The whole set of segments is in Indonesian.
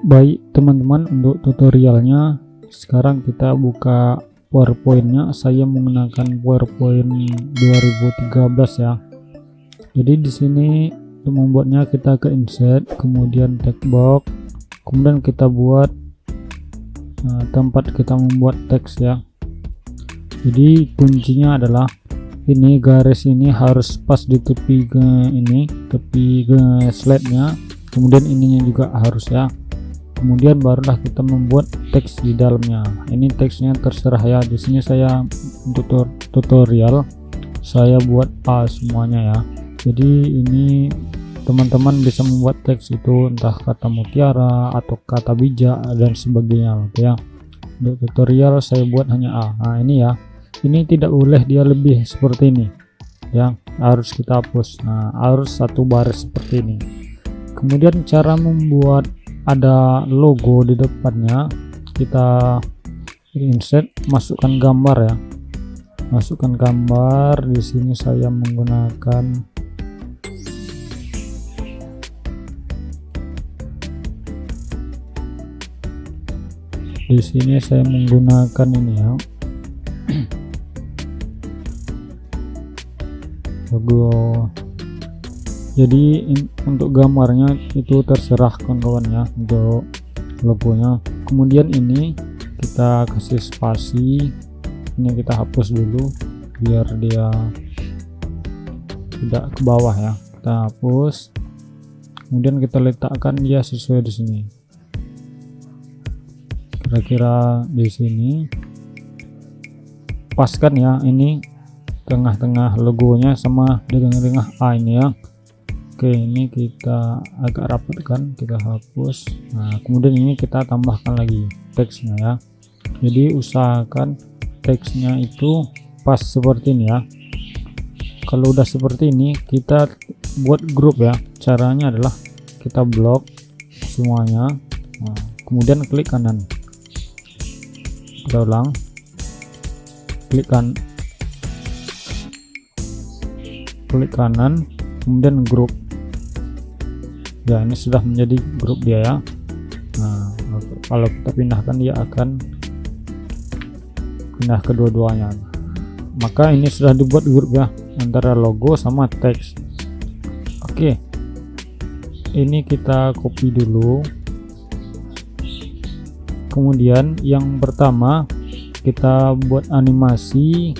Baik teman-teman, untuk tutorialnya sekarang kita buka PowerPoint-nya. Saya menggunakan PowerPoint 2013 ya. Jadi di sini untuk membuatnya kita ke insert, kemudian text box, kemudian kita buat tempat kita membuat teks ya. Jadi kuncinya adalah ini, garis ini harus pas di tepi ke ini, tepi ke slide-nya, kemudian ininya juga harus ya. Kemudian barulah kita membuat teks di dalamnya. Ini teksnya terserah ya. Di sini saya untuk tutorial saya buat A semuanya ya. Jadi ini teman-teman bisa membuat teks itu entah kata mutiara atau kata bijak dan sebagainya ya. Untuk tutorial saya buat hanya A. Nah ini ya, ini tidak boleh dia lebih seperti ini ya, harus kita hapus. Nah harus satu baris seperti ini. Kemudian cara membuat ada logo di depannya, kita insert, masukkan gambar ya, masukkan gambar. Di sini saya menggunakan ini ya, logo. Jadi untuk gambarnya itu terserah kawan-kawan ya, untuk logonya. Kemudian ini kita kasih spasi, ini kita hapus dulu biar dia tidak ke bawah ya, kita hapus. Kemudian kita letakkan dia sesuai di sini, kira-kira di sini pas kan ya. Ini tengah-tengah logonya sama dengan A ini ya. Oke, ini kita agak rapatkan, kita hapus. Nah kemudian ini kita tambahkan lagi teksnya ya. Jadi usahakan teksnya itu pas seperti ini ya. Kalau udah seperti ini kita buat grup ya. Caranya adalah kita blok semuanya. Nah, kemudian klik kanan, kita ulang, klik kanan, kemudian grup ya. Ini sudah menjadi grup dia ya. Nah kalau kita pindahkan dia akan pindah kedua-duanya. Maka ini sudah dibuat grup ya, antara logo sama teks. Oke, ini kita copy dulu. Kemudian yang pertama kita buat animasi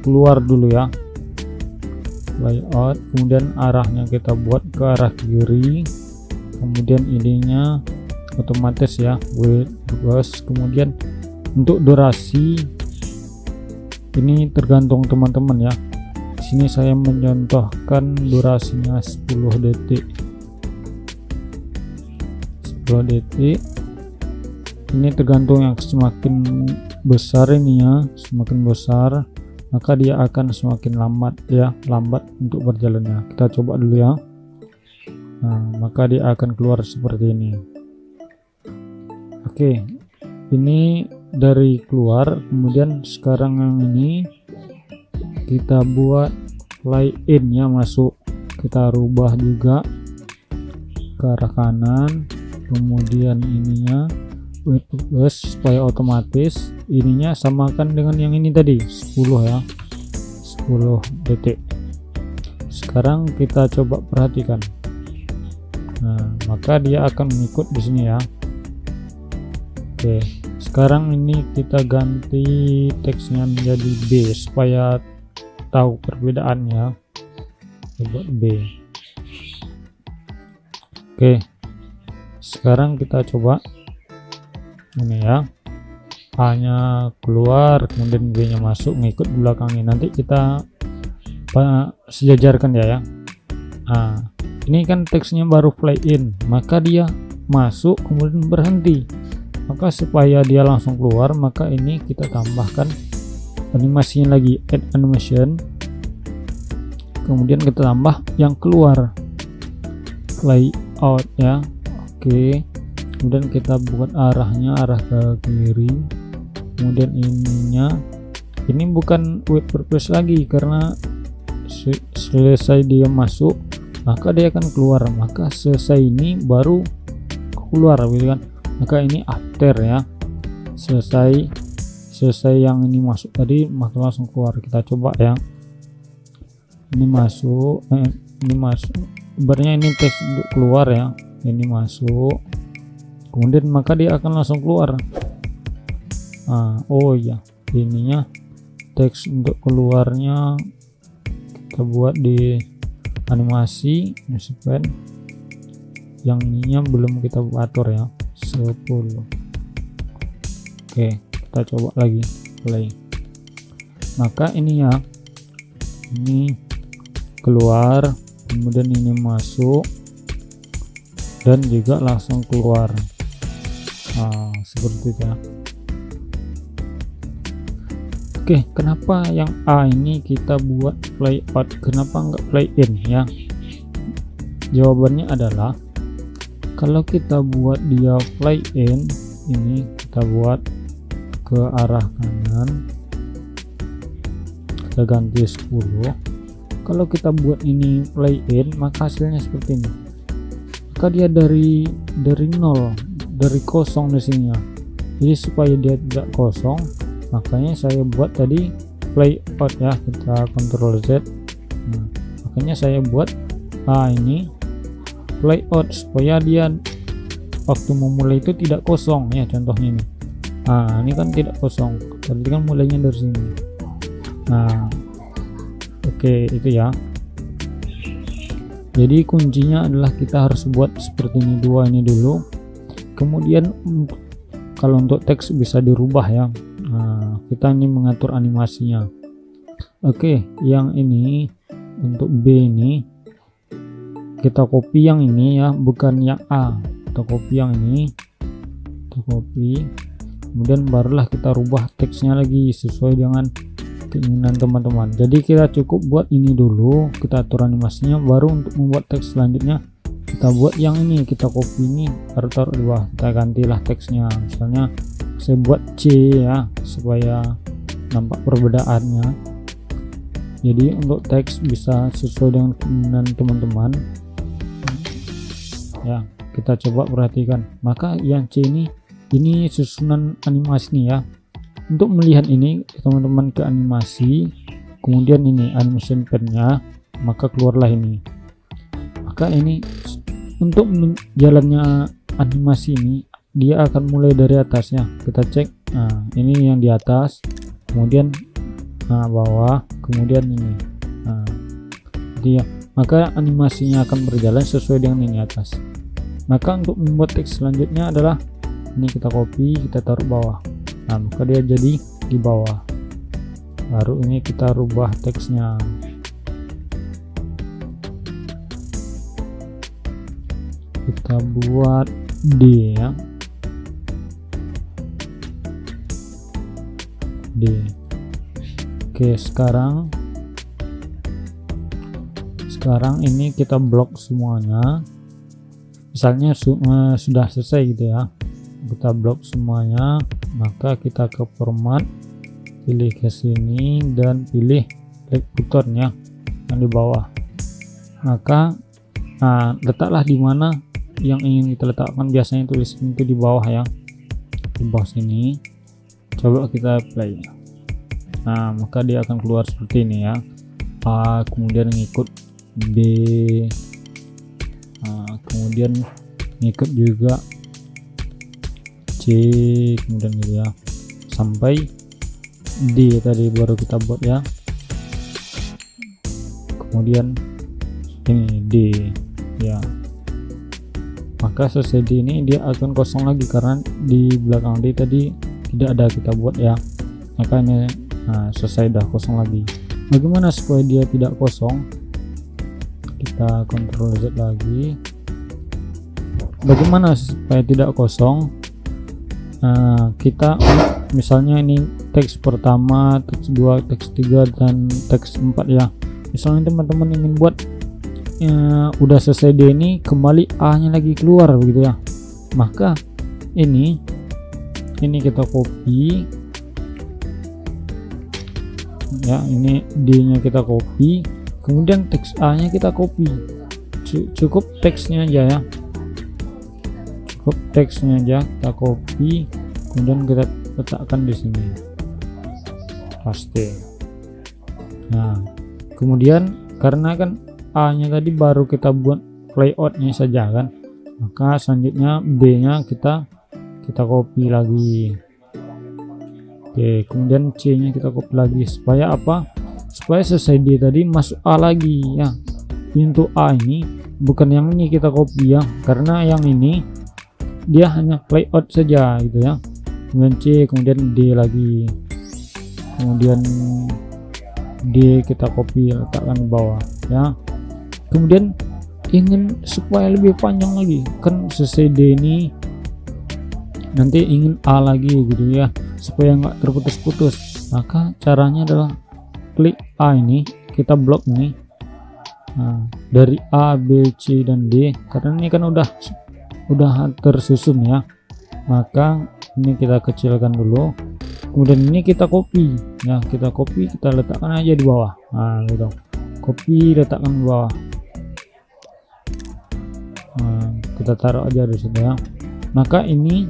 keluar dulu ya, layout. Kemudian arahnya kita buat ke arah kiri, kemudian ininya otomatis ya, width, reverse. Kemudian untuk durasi ini tergantung teman-teman ya. Di sini saya mencontohkan durasinya 10 detik. Ini tergantung, yang semakin besar ini ya, semakin besar maka dia akan semakin lambat untuk berjalannya. Kita coba dulu ya. Nah maka dia akan keluar seperti ini. Oke, ini dari keluar. Kemudian sekarang yang ini kita buat fly in ya, masuk. Kita rubah juga ke arah kanan. Kemudian ininya width supaya otomatis. Ininya samakan dengan yang ini tadi 10 ya, 10 detik. Sekarang kita coba perhatikan. Nah maka dia akan mengikut di sini ya. Oke, sekarang ini kita ganti teksnya menjadi B supaya tahu perbedaannya. Buat B. Oke, sekarang kita coba ini ya, A-nya keluar, kemudian B-nya masuk, ngikut belakangnya. Nanti kita sejajarkan ya. Nah ini kan teksnya baru fly in, maka dia masuk kemudian berhenti. Maka supaya dia langsung keluar, maka ini kita tambahkan animasinya lagi, add animation. Kemudian kita tambah yang keluar, fly out ya. Oke, kemudian kita buat arahnya arah ke kiri. Kemudian ininya, ini bukan with purpose lagi, karena selesai dia masuk maka dia akan keluar. Maka selesai ini baru keluar gitu kan. Maka ini after ya, selesai yang ini masuk tadi maka langsung keluar. Kita coba ya, ini masuk, ibaratnya ini teks untuk keluar ya, ini masuk, kemudian maka dia akan langsung keluar. Oh ya, ininya teks untuk keluarnya kita buat di animasi pen, yang ininya belum kita atur ya, 10. Oke, kita coba lagi play. Maka ini ya, ini keluar, kemudian ini masuk dan juga langsung keluar. Seperti itu ya. Oke, kenapa yang A ini kita buat play out, kenapa enggak play in ya? Jawabannya adalah kalau kita buat dia play in, ini kita buat ke arah kanan, kita ganti 10. Kalau kita buat ini play in, maka hasilnya seperti ini. Maka dia dari 0, dari kosong di sini ya. Jadi supaya dia tidak kosong, makanya saya buat tadi play out ya, kita Ctrl Z. Makanya saya buat ini play out supaya dia waktu memulai itu tidak kosong ya, contohnya ini. Ini kan tidak kosong, tadi kan mulainya dari sini. Oke, itu ya. Jadi kuncinya adalah kita harus buat seperti ini, dua ini dulu. Kemudian kalau untuk teks bisa dirubah ya. Kita ini mengatur animasinya. Oke, yang ini untuk B ini kita copy yang ini ya, bukan yang A. Kita copy yang ini, kita copy. Kemudian barulah kita rubah teksnya lagi sesuai dengan keinginan teman-teman. Jadi kita cukup buat ini dulu, kita atur animasinya, baru untuk membuat teks selanjutnya kita buat yang ini, kita copy ini, baru taruh di bawah, kita gantilah teksnya. Misalnya saya buat C ya, supaya nampak perbedaannya. Jadi untuk teks bisa sesuai dengan keinginan teman-teman ya. Kita coba perhatikan, maka yang C ini susunan animasi nih ya. Untuk melihat ini teman-teman ke animasi, kemudian ini animation pen-nya, maka keluarlah ini. Maka ini untuk jalannya animasi ini, dia akan mulai dari atas ya. Kita cek, ini yang di atas, kemudian bawah, kemudian ini. Jadi ya, maka animasinya akan berjalan sesuai dengan ini atas. Maka untuk membuat teks selanjutnya adalah ini, kita copy, kita taruh bawah. Maka dia jadi di bawah. Baru ini kita rubah teksnya. Kita buat D ya, D. Oke, sekarang ini kita blok semuanya. Misalnya sudah selesai gitu ya, kita blok semuanya. Maka kita ke format, pilih ke sini dan pilih like button ya, yang di bawah. Maka letaklah di mana yang ingin kita letakkan. Biasanya tulisan itu di bawah ya, di bawah sini. Coba kita play. Maka dia akan keluar seperti ini ya. Kemudian ngikut B, kemudian ngikut juga C, kemudian gitu ya, sampai D tadi baru kita buat ya. Kemudian ini D ya. Maka selesai D ini dia akan kosong lagi karena di belakang D tadi tidak ada kita buat ya. Maka ini selesai, dah kosong lagi. Bagaimana supaya dia tidak kosong? Kita Ctrl Z lagi. Bagaimana supaya tidak kosong? Kita misalnya ini teks pertama, teks 2, teks 3 dan teks 4 ya. Misalnya teman-teman ingin buat udah selesai D ini, kembali A nya lagi keluar begitu ya. Maka ini kita copy ya, ini D nya kita copy, kemudian teks A nya kita copy. Cukup teksnya aja ya, cukup teksnya aja kita copy, kemudian kita letakkan di sini, paste. Nah kemudian karena kan A nya tadi baru kita buat layoutnya saja kan, maka selanjutnya B nya kita copy lagi. Oke, kemudian C nya kita copy lagi supaya apa, supaya selesai D tadi masuk A lagi ya. Untuk A ini bukan yang ini kita copy ya, karena yang ini dia hanya layout saja gitu ya. Kemudian C, kemudian D lagi, kemudian D kita copy letakkan di bawah ya. Kemudian ingin supaya lebih panjang lagi, kan selesai D ini nanti ingin A lagi gitu ya, supaya nggak terputus-putus. Maka caranya adalah klik A ini, kita blok nih. Nah, dari A, B, C dan D, karena ini kan udah tersusun ya, maka ini kita kecilkan dulu. Kemudian ini kita copy ya, kita letakkan aja di bawah. Nah gitu, copy letakkan di bawah. Nah, kita taruh aja di sini ya. Maka ini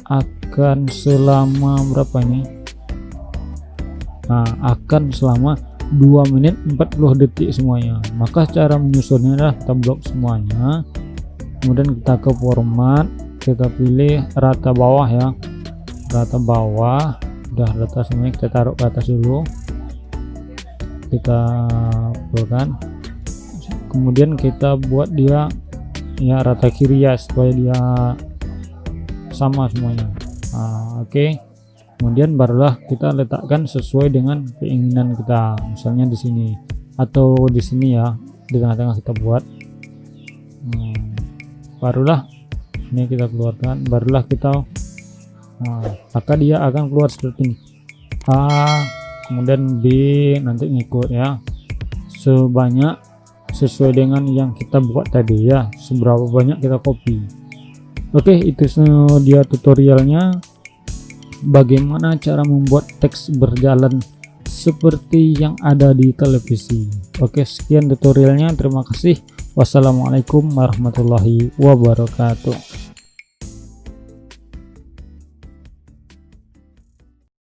akan selama berapa ini? Nah, akan selama 2 menit 40 detik semuanya. Maka cara menyusunnya adalah kita blok semuanya, kemudian kita ke format, kita pilih rata bawah ya, rata bawah. Udah rata semuanya, kita taruh ke atas dulu, kita bukan, kemudian kita buat dia ya rata kiri ya, supaya dia sama semuanya. Nah, oke. Kemudian barulah kita letakkan sesuai dengan keinginan kita, misalnya di sini atau di sini ya, di tengah-tengah kita buat. Barulah ini kita keluarkan, barulah kita maka dia akan keluar seperti ini. A, kemudian B nanti ngikut ya, sebanyak sesuai dengan yang kita buat tadi ya, seberapa banyak kita copy. Oke, itu dia tutorialnya bagaimana cara membuat teks berjalan seperti yang ada di televisi. Oke, sekian tutorialnya, terima kasih. Wassalamualaikum warahmatullahi wabarakatuh.